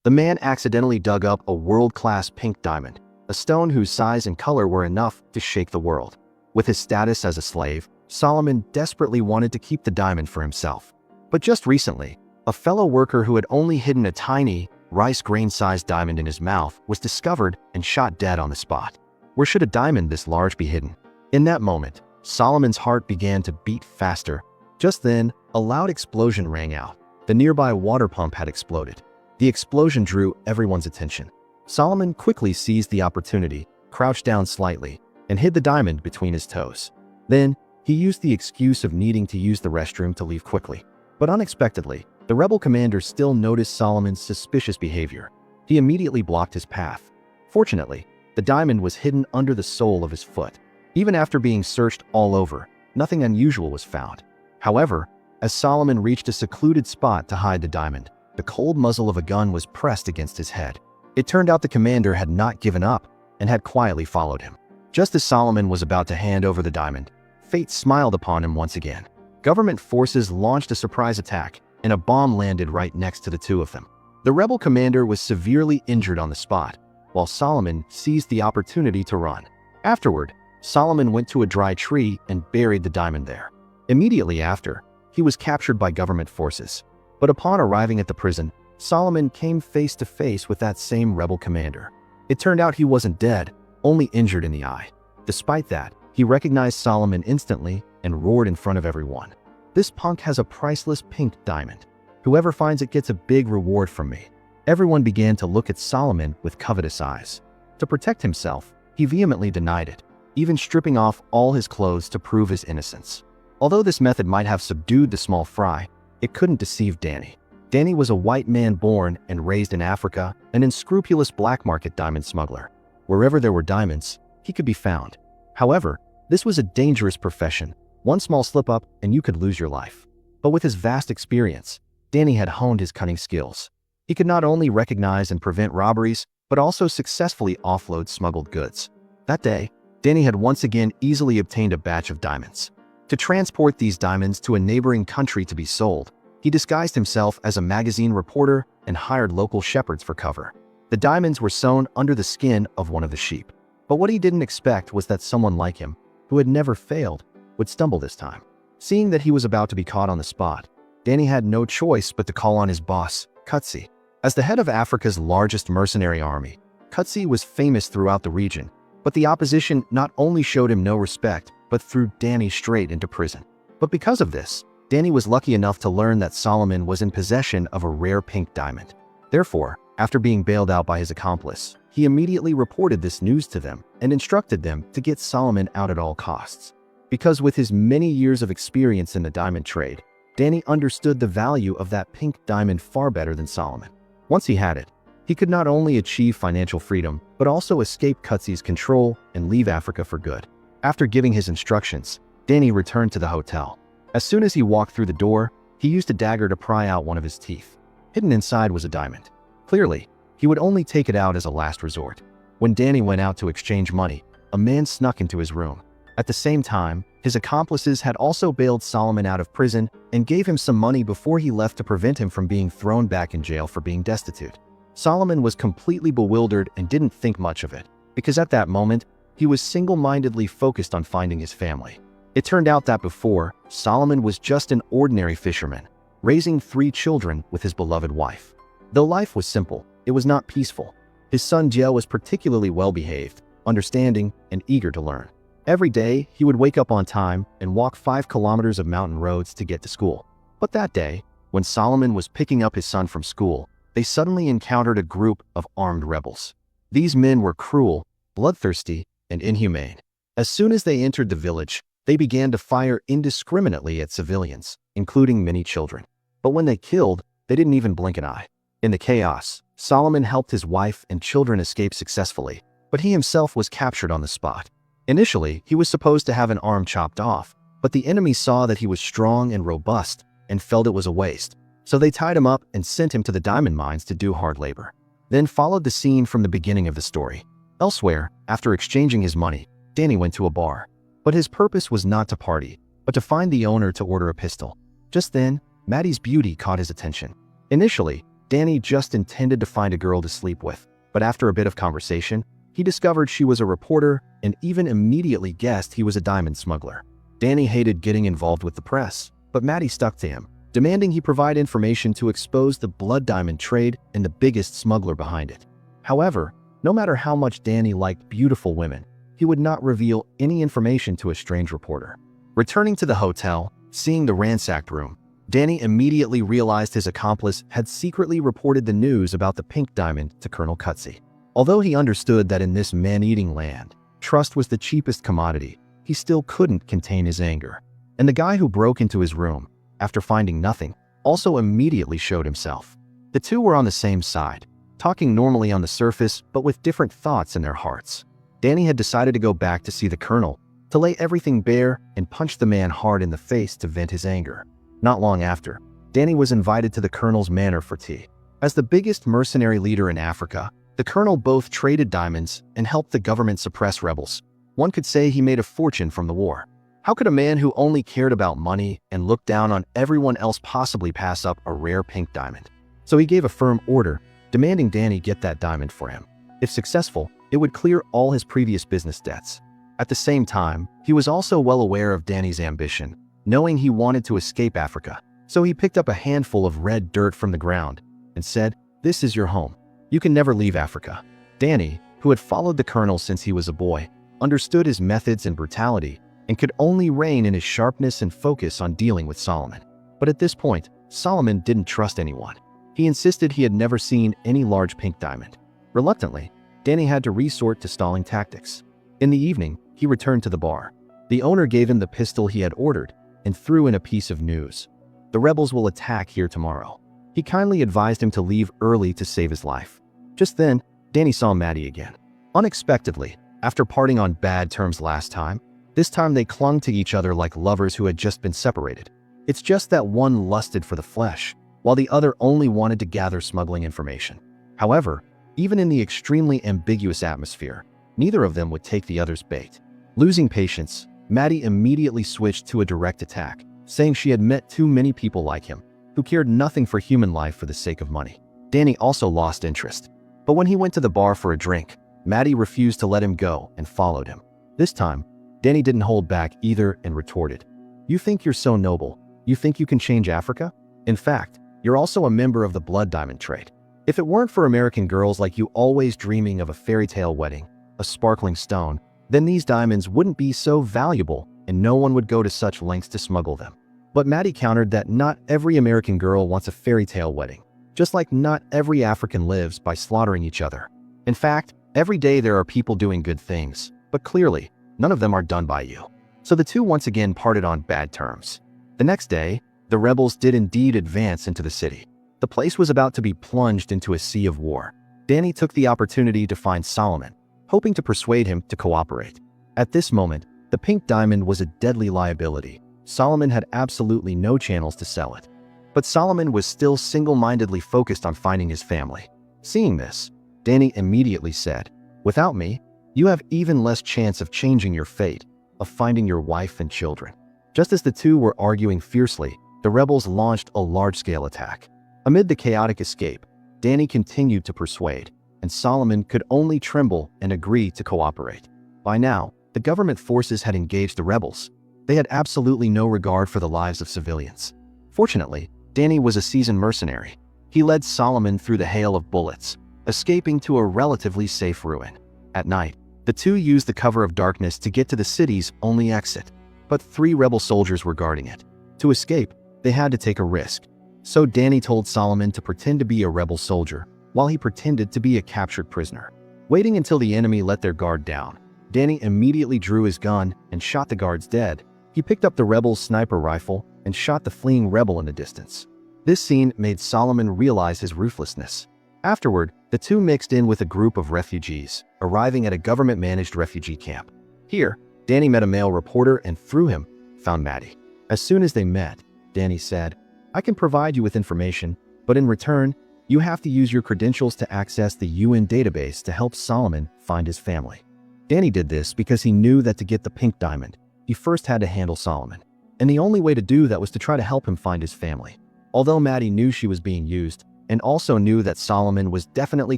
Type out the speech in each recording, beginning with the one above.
the man accidentally dug up a world-class pink diamond, a stone whose size and color were enough to shake the world. With his status as a slave, Solomon desperately wanted to keep the diamond for himself. But just recently, a fellow worker who had only hidden a tiny, rice grain-sized diamond in his mouth was discovered and shot dead on the spot. Where should a diamond this large be hidden? In that moment, Solomon's heart began to beat faster. Just then, a loud explosion rang out. The nearby water pump had exploded. The explosion drew everyone's attention. Solomon quickly seized the opportunity, crouched down slightly, and hid the diamond between his toes. Then, he used the excuse of needing to use the restroom to leave quickly. But unexpectedly, the rebel commander still noticed Solomon's suspicious behavior. He immediately blocked his path. Fortunately, the diamond was hidden under the sole of his foot. Even after being searched all over, nothing unusual was found. However, as Solomon reached a secluded spot to hide the diamond, the cold muzzle of a gun was pressed against his head. It turned out the commander had not given up and had quietly followed him. Just as Solomon was about to hand over the diamond, fate smiled upon him once again. Government forces launched a surprise attack, and a bomb landed right next to the two of them. The rebel commander was severely injured on the spot, while Solomon seized the opportunity to run. Afterward, Solomon went to a dry tree and buried the diamond there. Immediately after, he was captured by government forces. But upon arriving at the prison, Solomon came face to face with that same rebel commander. It turned out he wasn't dead, only injured in the eye. Despite that, he recognized Solomon instantly and roared in front of everyone. "This punk has a priceless pink diamond. Whoever finds it gets a big reward from me." Everyone began to look at Solomon with covetous eyes. To protect himself, he vehemently denied it, even stripping off all his clothes to prove his innocence. Although this method might have subdued the small fry, it couldn't deceive Danny. Danny was a white man born and raised in Africa, an unscrupulous black market diamond smuggler. Wherever there were diamonds, he could be found. However, this was a dangerous profession. One small slip-up and you could lose your life. But with his vast experience, Danny had honed his cunning skills. He could not only recognize and prevent robberies, but also successfully offload smuggled goods. That day, Danny had once again easily obtained a batch of diamonds. To transport these diamonds to a neighboring country to be sold, he disguised himself as a magazine reporter and hired local shepherds for cover. The diamonds were sewn under the skin of one of the sheep. But what he didn't expect was that someone like him, who had never failed, would stumble this time. Seeing that he was about to be caught on the spot, Danny had no choice but to call on his boss, Kutsi. As the head of Africa's largest mercenary army, Kutsi was famous throughout the region, but the opposition not only showed him no respect, but threw Danny straight into prison. But because of this, Danny was lucky enough to learn that Solomon was in possession of a rare pink diamond. Therefore, after being bailed out by his accomplice, he immediately reported this news to them and instructed them to get Solomon out at all costs. Because with his many years of experience in the diamond trade, Danny understood the value of that pink diamond far better than Solomon. Once he had it, he could not only achieve financial freedom, but also escape Kutsi's control and leave Africa for good. After giving his instructions, Danny returned to the hotel. As soon as he walked through the door, he used a dagger to pry out one of his teeth. Hidden inside was a diamond. Clearly, he would only take it out as a last resort. When Danny went out to exchange money, a man snuck into his room. At the same time, his accomplices had also bailed Solomon out of prison and gave him some money before he left to prevent him from being thrown back in jail for being destitute. Solomon was completely bewildered and didn't think much of it, because at that moment, he was single-mindedly focused on finding his family. It turned out that before, Solomon was just an ordinary fisherman, raising 3 children with his beloved wife. Though life was simple, it was not peaceful. His son Joe was particularly well-behaved, understanding, and eager to learn. Every day, he would wake up on time and walk 5 kilometers of mountain roads to get to school. But that day, when Solomon was picking up his son from school, they suddenly encountered a group of armed rebels. These men were cruel, bloodthirsty, and inhumane. As soon as they entered the village, they began to fire indiscriminately at civilians, including many children. But when they killed, they didn't even blink an eye. In the chaos, Solomon helped his wife and children escape successfully, but he himself was captured on the spot. Initially, he was supposed to have an arm chopped off, but the enemy saw that he was strong and robust and felt it was a waste. So they tied him up and sent him to the diamond mines to do hard labor. Then followed the scene from the beginning of the story. Elsewhere, after exchanging his money, Danny went to a bar. But his purpose was not to party, but to find the owner to order a pistol. Just then, Maddie's beauty caught his attention. Initially, Danny just intended to find a girl to sleep with, but after a bit of conversation, he discovered she was a reporter and even immediately guessed he was a diamond smuggler. Danny hated getting involved with the press, but Maddie stuck to him, demanding he provide information to expose the blood diamond trade and the biggest smuggler behind it. However, no matter how much Danny liked beautiful women, he would not reveal any information to a strange reporter. Returning to the hotel, seeing the ransacked room, Danny immediately realized his accomplice had secretly reported the news about the pink diamond to Colonel Cutsy. Although he understood that in this man-eating land, trust was the cheapest commodity, he still couldn't contain his anger. And the guy who broke into his room, after finding nothing, also immediately showed himself. The two were on the same side, talking normally on the surface but with different thoughts in their hearts. Danny had decided to go back to see the Colonel, to lay everything bare and punch the man hard in the face to vent his anger. Not long after, Danny was invited to the Colonel's manor for tea. As the biggest mercenary leader in Africa, the Colonel both traded diamonds and helped the government suppress rebels. One could say he made a fortune from the war. How could a man who only cared about money and looked down on everyone else possibly pass up a rare pink diamond? So he gave a firm order, demanding Danny get that diamond for him. If successful, it would clear all his previous business debts. At the same time, he was also well aware of Danny's ambition, knowing he wanted to escape Africa. So he picked up a handful of red dirt from the ground and said, "This is your home. You can never leave Africa." Danny, who had followed the Colonel since he was a boy, understood his methods and brutality and could only rein in his sharpness and focus on dealing with Solomon. But at this point, Solomon didn't trust anyone. He insisted he had never seen any large pink diamond. Reluctantly, Danny had to resort to stalling tactics. In the evening, he returned to the bar. The owner gave him the pistol he had ordered and threw in a piece of news. "The rebels will attack here tomorrow." He kindly advised him to leave early to save his life. Just then, Danny saw Maddie again. Unexpectedly, after parting on bad terms last time, this time they clung to each other like lovers who had just been separated. It's just that one lusted for the flesh, while the other only wanted to gather smuggling information. However, even in the extremely ambiguous atmosphere, neither of them would take the other's bait. Losing patience, Maddie immediately switched to a direct attack, saying she had met too many people like him, who cared nothing for human life for the sake of money. Danny also lost interest, but when he went to the bar for a drink, Maddie refused to let him go and followed him. This time, Danny didn't hold back either and retorted, "You think you're so noble? You think you can change Africa? In fact, you're also a member of the blood diamond trade. If it weren't for American girls like you always dreaming of a fairy tale wedding, a sparkling stone, then these diamonds wouldn't be so valuable and no one would go to such lengths to smuggle them." But Maddie countered that not every American girl wants a fairy tale wedding, just like not every African lives by slaughtering each other. In fact, every day there are people doing good things, but clearly, none of them are done by you. So the two once again parted on bad terms. The next day, the rebels did indeed advance into the city. The place was about to be plunged into a sea of war. Danny took the opportunity to find Solomon, hoping to persuade him to cooperate. At this moment, the pink diamond was a deadly liability. Solomon had absolutely no channels to sell it. But Solomon was still single-mindedly focused on finding his family. Seeing this, Danny immediately said, "Without me, you have even less chance of changing your fate, of finding your wife and children." Just as the two were arguing fiercely, the rebels launched a large-scale attack. Amid the chaotic escape, Danny continued to persuade, and Solomon could only tremble and agree to cooperate. By now, the government forces had engaged the rebels. They had absolutely no regard for the lives of civilians. Fortunately, Danny was a seasoned mercenary. He led Solomon through the hail of bullets, escaping to a relatively safe ruin. At night, the two used the cover of darkness to get to the city's only exit, but 3 rebel soldiers were guarding it. To escape, they had to take a risk. So Danny told Solomon to pretend to be a rebel soldier, while he pretended to be a captured prisoner. Waiting until the enemy let their guard down, Danny immediately drew his gun and shot the guards dead. He picked up the rebel's sniper rifle and shot the fleeing rebel in the distance. This scene made Solomon realize his ruthlessness. Afterward, the two mixed in with a group of refugees, arriving at a government-managed refugee camp. Here, Danny met a male reporter and through him, found Maddie. As soon as they met, Danny said, "I can provide you with information, but in return, you have to use your credentials to access the UN database to help Solomon find his family." Danny did this because he knew that to get the pink diamond, he first had to handle Solomon. And the only way to do that was to try to help him find his family. Although Maddie knew she was being used, and also knew that Solomon was definitely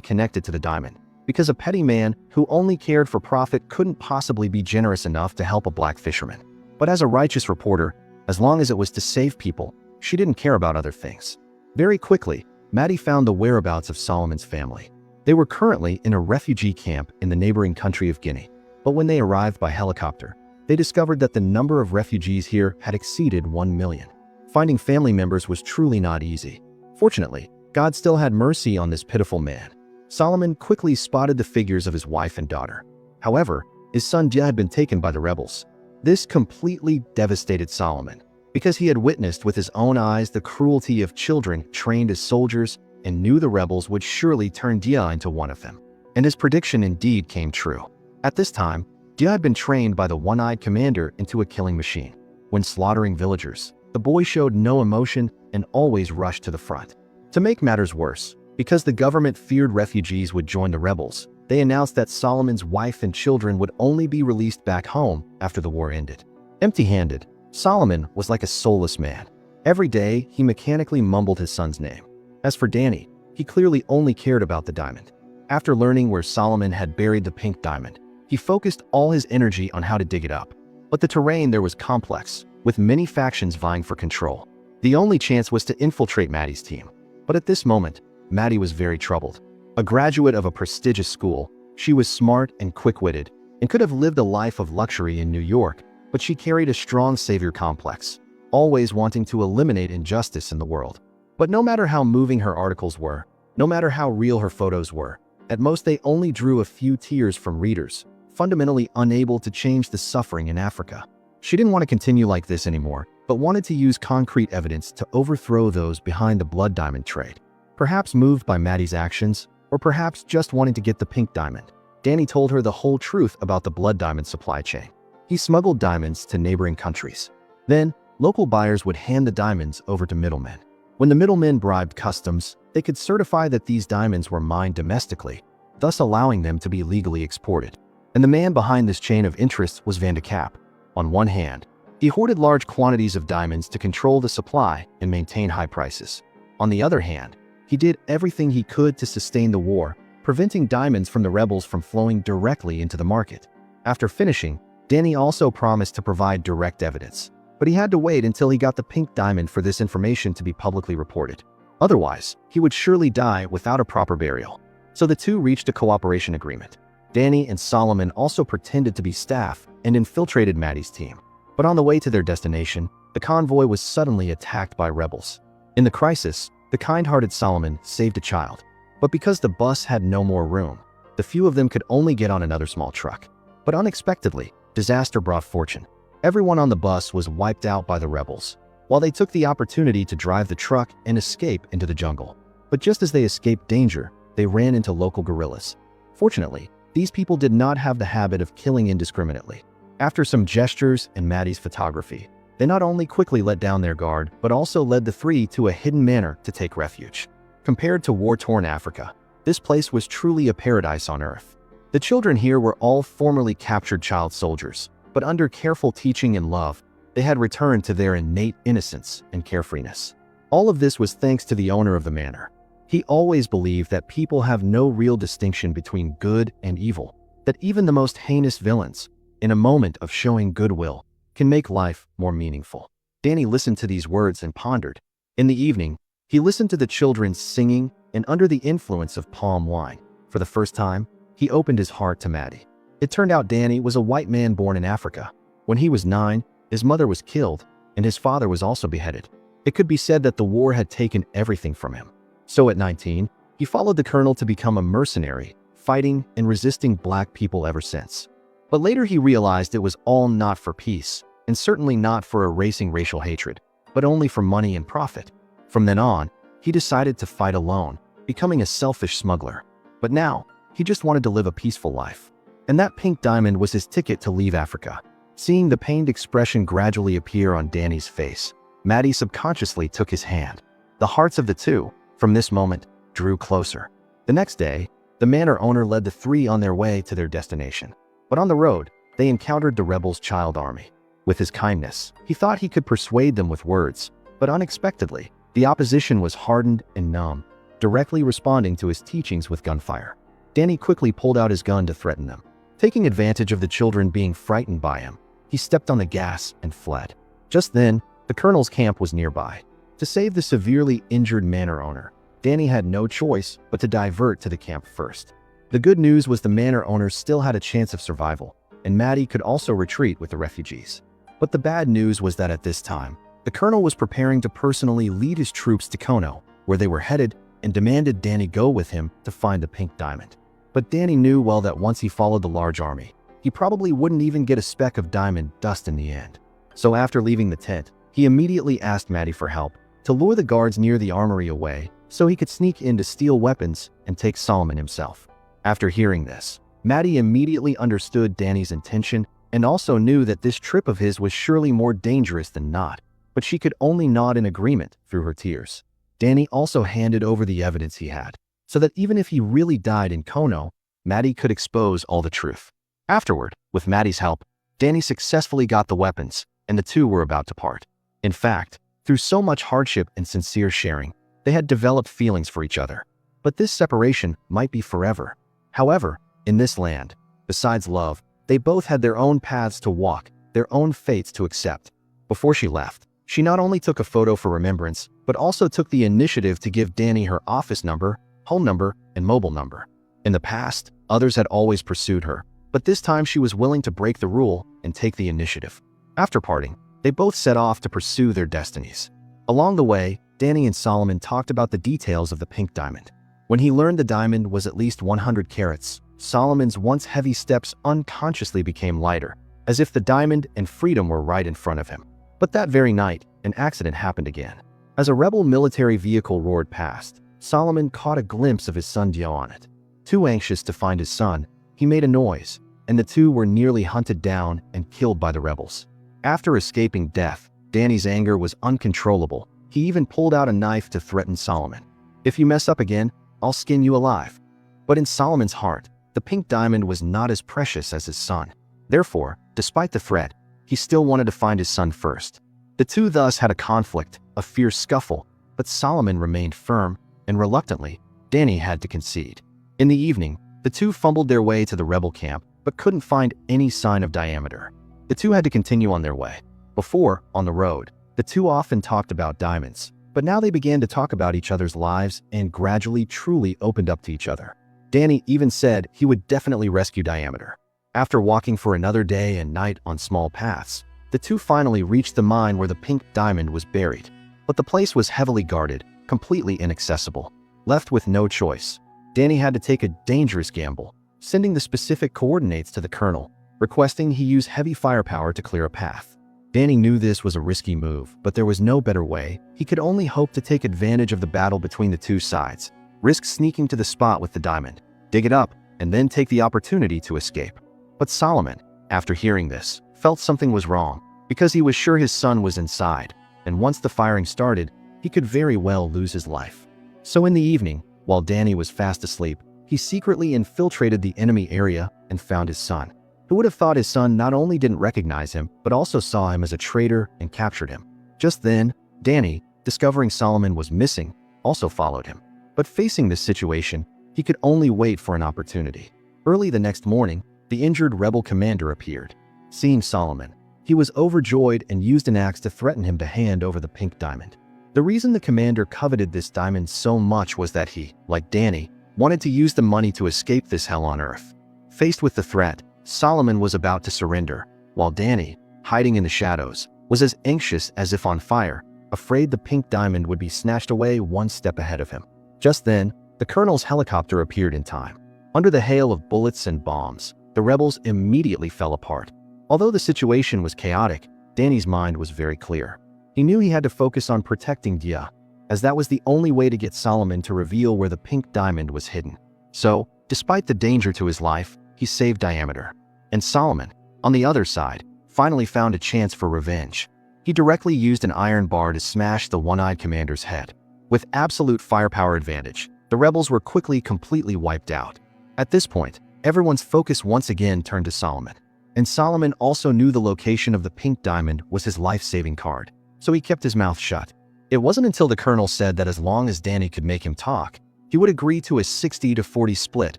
connected to the diamond, because a petty man who only cared for profit couldn't possibly be generous enough to help a black fisherman. But as a righteous reporter, as long as it was to save people, she didn't care about other things. Very quickly, Maddie found the whereabouts of Solomon's family. They were currently in a refugee camp in the neighboring country of Guinea. But when they arrived by helicopter, they discovered that the number of refugees here had exceeded 1 million. Finding family members was truly not easy. Fortunately, God still had mercy on this pitiful man. Solomon quickly spotted the figures of his wife and daughter. However, his son Dia had been taken by the rebels. This completely devastated Solomon, because he had witnessed with his own eyes the cruelty of children trained as soldiers and knew the rebels would surely turn Dia into one of them. And his prediction indeed came true. At this time, Dia had been trained by the one-eyed commander into a killing machine. When slaughtering villagers, the boy showed no emotion and always rushed to the front. To make matters worse, because the government feared refugees would join the rebels, they announced that Solomon's wife and children would only be released back home after the war ended. Empty-handed, Solomon was like a soulless man. Every day, he mechanically mumbled his son's name. As for Danny, he clearly only cared about the diamond. After learning where Solomon had buried the pink diamond, he focused all his energy on how to dig it up. But the terrain there was complex, with many factions vying for control. The only chance was to infiltrate Maddie's team. But at this moment, Maddie was very troubled. A graduate of a prestigious school, she was smart and quick-witted, and could have lived a life of luxury in New York, but she carried a strong savior complex, always wanting to eliminate injustice in the world. But no matter how moving her articles were, no matter how real her photos were, at most they only drew a few tears from readers, fundamentally unable to change the suffering in Africa. She didn't want to continue like this anymore, but wanted to use concrete evidence to overthrow those behind the blood diamond trade. Perhaps moved by Maddie's actions, or perhaps just wanting to get the pink diamond, Danny told her the whole truth about the blood diamond supply chain. He smuggled diamonds to neighboring countries. Then, local buyers would hand the diamonds over to middlemen. When the middlemen bribed customs, they could certify that these diamonds were mined domestically, thus allowing them to be legally exported. And the man behind this chain of interest was Van de Kapp. On one hand, he hoarded large quantities of diamonds to control the supply and maintain high prices. On the other hand, he did everything he could to sustain the war, preventing diamonds from the rebels from flowing directly into the market. After finishing, Danny also promised to provide direct evidence, but he had to wait until he got the pink diamond for this information to be publicly reported. Otherwise, he would surely die without a proper burial. So the two reached a cooperation agreement. Danny and Solomon also pretended to be staff and infiltrated Maddie's team. But on the way to their destination, the convoy was suddenly attacked by rebels. In the crisis, the kind-hearted Solomon saved a child. But because the bus had no more room, the few of them could only get on another small truck. But unexpectedly, disaster brought fortune. Everyone on the bus was wiped out by the rebels, while they took the opportunity to drive the truck and escape into the jungle. But just as they escaped danger, they ran into local guerrillas. Fortunately, these people did not have the habit of killing indiscriminately. After some gestures and Maddie's photography, they not only quickly let down their guard, but also led the three to a hidden manor to take refuge. Compared to war-torn Africa, this place was truly a paradise on earth. The children here were all formerly captured child soldiers, but under careful teaching and love, they had returned to their innate innocence and carefreeness. All of this was thanks to the owner of the manor. He always believed that people have no real distinction between good and evil, that even the most heinous villains, in a moment of showing goodwill, can make life more meaningful. Danny listened to these words and pondered. In the evening, he listened to the children singing, and under the influence of palm wine, for the first time, he opened his heart to Maddie. It turned out Danny was a white man born in Africa. When he was 9, his mother was killed, and his father was also beheaded. It could be said that the war had taken everything from him. So at 19, he followed the colonel to become a mercenary, fighting and resisting black people ever since. But later he realized it was all not for peace, and certainly not for erasing racial hatred, but only for money and profit. From then on, he decided to fight alone, becoming a selfish smuggler. But now, he just wanted to live a peaceful life. And that pink diamond was his ticket to leave Africa. Seeing the pained expression gradually appear on Danny's face, Maddie subconsciously took his hand. The hearts of the two, from this moment, drew closer. The next day, the manor owner led the three on their way to their destination. But on the road, they encountered the rebels' child army. With his kindness, he thought he could persuade them with words, but unexpectedly, the opposition was hardened and numb. directly responding to his teachings with gunfire. Danny quickly pulled out his gun to threaten them. Taking advantage of the children being frightened by him, he stepped on the gas and fled. Just then, the colonel's camp was nearby. To save the severely injured manor owner, Danny had no choice but to divert to the camp first. The good news was the manor owners still had a chance of survival, and Maddie could also retreat with the refugees. But the bad news was that at this time, the colonel was preparing to personally lead his troops to Kono, where they were headed, and demanded Danny go with him to find the pink diamond. But Danny knew well that once he followed the large army, he probably wouldn't even get a speck of diamond dust in the end. So after leaving the tent, he immediately asked Maddie for help to lure the guards near the armory away so he could sneak in to steal weapons and take Solomon himself. After hearing this, Maddie immediately understood Danny's intention and also knew that this trip of his was surely more dangerous than not, but she could only nod in agreement through her tears. Danny also handed over the evidence he had, so that even if he really died in Kono, Maddie could expose all the truth. Afterward, with Maddie's help, Danny successfully got the weapons, and the two were about to part. In fact, through so much hardship and sincere sharing, they had developed feelings for each other. But this separation might be forever. However, in this land, besides love, they both had their own paths to walk, their own fates to accept. Before she left, she not only took a photo for remembrance, but also took the initiative to give Danny her office number, home number, and mobile number. In the past, others had always pursued her, but this time she was willing to break the rule and take the initiative. After parting, they both set off to pursue their destinies. Along the way, Danny and Solomon talked about the details of the pink diamond. When he learned the diamond was at least 100 carats, Solomon's once heavy steps unconsciously became lighter, as if the diamond and freedom were right in front of him. But that very night, an accident happened again. As a rebel military vehicle roared past, Solomon caught a glimpse of his son Dio on it. Too anxious to find his son, he made a noise, and the two were nearly hunted down and killed by the rebels. After escaping death, Danny's anger was uncontrollable. He even pulled out a knife to threaten Solomon. "If you mess up again, I'll skin you alive." But in Solomon's heart, the pink diamond was not as precious as his son. Therefore, despite the threat, he still wanted to find his son first. The two thus had a conflict, a fierce scuffle, but Solomon remained firm, and reluctantly, Danny had to concede. In the evening, the two fumbled their way to the rebel camp, but couldn't find any sign of Diameter. The two had to continue on their way. Before, on the road, the two often talked about diamonds, but now they began to talk about each other's lives and gradually truly opened up to each other. Danny even said he would definitely rescue Diameter. After walking for another day and night on small paths, the two finally reached the mine where the pink diamond was buried. But the place was heavily guarded, completely inaccessible. Left with no choice, Danny had to take a dangerous gamble, sending the specific coordinates to the colonel, requesting he use heavy firepower to clear a path. Danny knew this was a risky move, but there was no better way. He could only hope to take advantage of the battle between the two sides, risk sneaking to the spot with the diamond, dig it up, and then take the opportunity to escape. But Solomon, after hearing this, felt something was wrong, because he was sure his son was inside, and once the firing started, he could very well lose his life. So in the evening, while Danny was fast asleep, he secretly infiltrated the enemy area and found his son. Who would have thought his son not only didn't recognize him, but also saw him as a traitor and captured him. Just then, Danny, discovering Solomon was missing, also followed him. But facing this situation, he could only wait for an opportunity. Early the next morning, the injured rebel commander appeared. Seeing Solomon, he was overjoyed and used an axe to threaten him to hand over the pink diamond. The reason the commander coveted this diamond so much was that he, like Danny, wanted to use the money to escape this hell on earth. Faced with the threat, Solomon was about to surrender, while Danny, hiding in the shadows, was as anxious as if on fire, afraid the pink diamond would be snatched away one step ahead of him. Just then, the colonel's helicopter appeared in time. Under the hail of bullets and bombs, the rebels immediately fell apart. Although the situation was chaotic, Danny's mind was very clear. He knew he had to focus on protecting Dia, as that was the only way to get Solomon to reveal where the pink diamond was hidden. So, despite the danger to his life, he saved Diameter. And Solomon, on the other side, finally found a chance for revenge. He directly used an iron bar to smash the one-eyed commander's head. With absolute firepower advantage, the rebels were quickly completely wiped out. At this point, everyone's focus once again turned to Solomon. And Solomon also knew the location of the pink diamond was his life-saving card, so he kept his mouth shut. It wasn't until the colonel said that as long as Danny could make him talk, He would agree to a 60-40 split,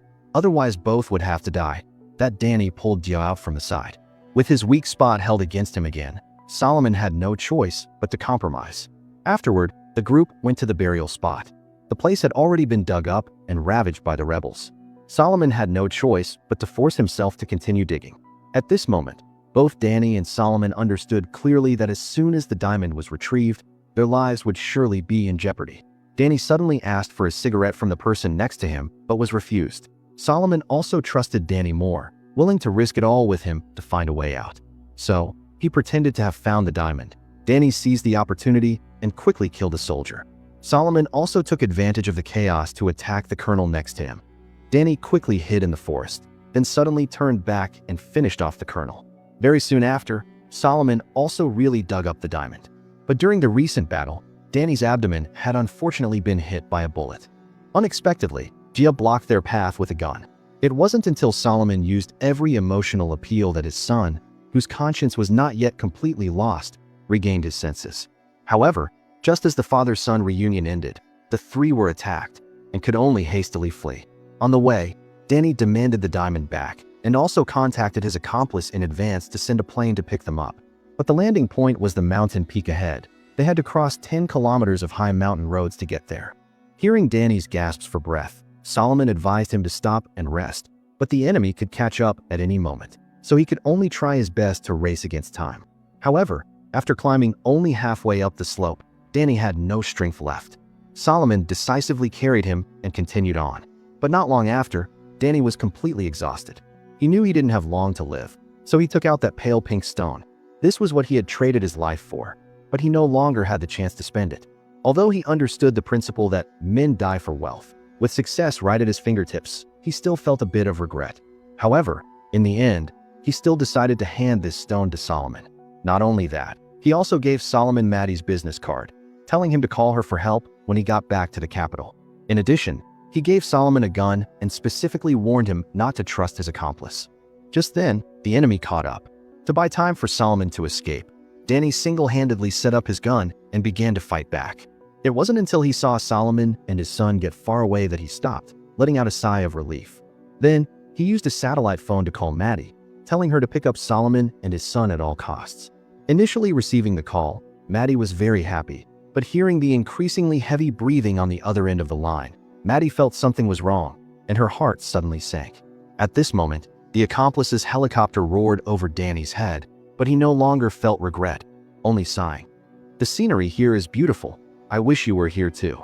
otherwise both would have to die. That Danny pulled Jia out from the side. With his weak spot held against him again, Solomon had no choice but to compromise. Afterward, the group went to the burial spot. The place had already been dug up and ravaged by the rebels. Solomon had no choice but to force himself to continue digging. At this moment, both Danny and Solomon understood clearly that as soon as the diamond was retrieved, their lives would surely be in jeopardy. Danny suddenly asked for a cigarette from the person next to him, but was refused. Solomon also trusted Danny more, willing to risk it all with him to find a way out. So, he pretended to have found the diamond. Danny seized the opportunity and quickly killed a soldier. Solomon also took advantage of the chaos to attack the colonel next to him. Danny quickly hid in the forest, then suddenly turned back and finished off the colonel. Very soon after, Solomon also really dug up the diamond. But during the recent battle, Danny's abdomen had unfortunately been hit by a bullet. Unexpectedly, Jia blocked their path with a gun. It wasn't until Solomon used every emotional appeal that his son, whose conscience was not yet completely lost, regained his senses. However, just as the father-son reunion ended, the three were attacked and could only hastily flee. On the way, Danny demanded the diamond back and also contacted his accomplice in advance to send a plane to pick them up. But the landing point was the mountain peak ahead. They had to cross 10 kilometers of high mountain roads to get there. Hearing Danny's gasps for breath, Solomon advised him to stop and rest, but the enemy could catch up at any moment, so he could only try his best to race against time. However, after climbing only halfway up the slope, Danny had no strength left. Solomon decisively carried him and continued on. But not long after, Danny was completely exhausted. He knew he didn't have long to live, so he took out that pale pink stone. This was what he had traded his life for, but he no longer had the chance to spend it. Although he understood the principle that men die for wealth, with success right at his fingertips, he still felt a bit of regret. However, in the end, he still decided to hand this stone to Solomon. Not only that, he also gave Solomon Maddie's business card, telling him to call her for help when he got back to the capital. In addition, he gave Solomon a gun and specifically warned him not to trust his accomplice. Just then, the enemy caught up. To buy time for Solomon to escape, Danny single-handedly set up his gun and began to fight back. It wasn't until he saw Solomon and his son get far away that he stopped, letting out a sigh of relief. Then, he used a satellite phone to call Maddie, telling her to pick up Solomon and his son at all costs. Initially receiving the call, Maddie was very happy, but hearing the increasingly heavy breathing on the other end of the line, Maddie felt something was wrong, and her heart suddenly sank. At this moment, the accomplice's helicopter roared over Danny's head, but he no longer felt regret, only sighing. "The scenery here is beautiful. I wish you were here too."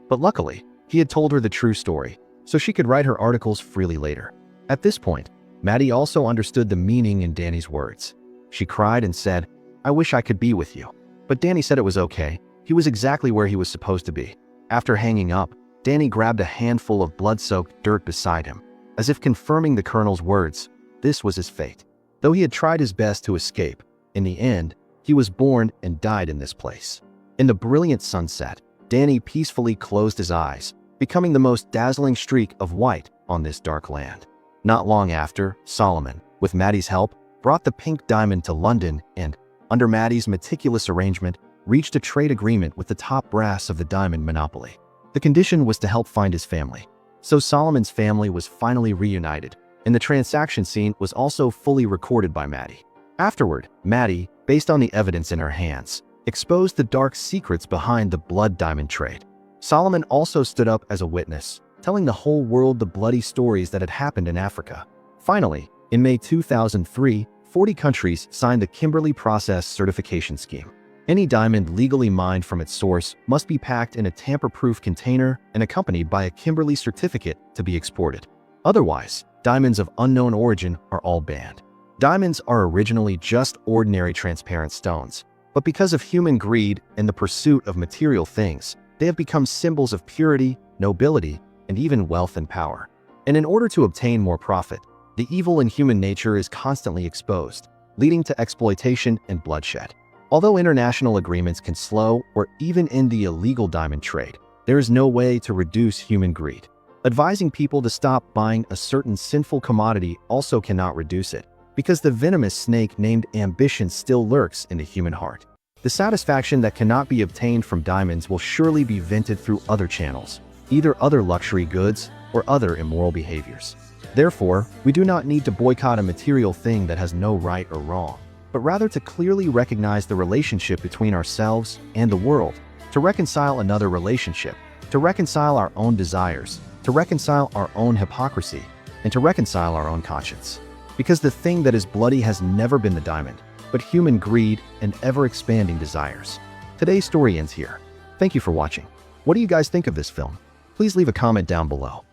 But luckily, he had told her the true story, so she could write her articles freely later. At this point, Maddie also understood the meaning in Danny's words. She cried and said, "I wish I could be with you." But Danny said it was okay. He was exactly where he was supposed to be. After hanging up, Danny grabbed a handful of blood-soaked dirt beside him. As if confirming the colonel's words, this was his fate. Though he had tried his best to escape, in the end, he was born and died in this place. In the brilliant sunset, Danny peacefully closed his eyes, becoming the most dazzling streak of white on this dark land. Not long after, Solomon, with Maddie's help, brought the pink diamond to London and, under Maddie's meticulous arrangement, reached a trade agreement with the top brass of the diamond monopoly. The condition was to help find his family. So Solomon's family was finally reunited, and the transaction scene was also fully recorded by Maddie. Afterward, Maddie, based on the evidence in her hands, exposed the dark secrets behind the blood diamond trade. Solomon also stood up as a witness, telling the whole world the bloody stories that had happened in Africa. Finally, in May 2003, 40 countries signed the Kimberley Process Certification Scheme. Any diamond legally mined from its source must be packed in a tamper-proof container and accompanied by a Kimberley certificate to be exported. Otherwise, diamonds of unknown origin are all banned. Diamonds are originally just ordinary transparent stones, but because of human greed and the pursuit of material things, they have become symbols of purity, nobility, and even wealth and power. And in order to obtain more profit, the evil in human nature is constantly exposed, leading to exploitation and bloodshed. Although international agreements can slow or even end the illegal diamond trade, there is no way to reduce human greed. Advising people to stop buying a certain sinful commodity also cannot reduce it, because the venomous snake named ambition still lurks in the human heart. The satisfaction that cannot be obtained from diamonds will surely be vented through other channels. either other luxury goods or other immoral behaviors. Therefore, we do not need to boycott a material thing that has no right or wrong, but rather to clearly recognize the relationship between ourselves and the world, to reconcile another relationship, to reconcile our own desires, to reconcile our own hypocrisy, and to reconcile our own conscience. Because the thing that is bloody has never been the diamond, but human greed and ever-expanding desires. Today's story ends here. Thank you for watching. What do you guys think of this film? Please leave a comment down below.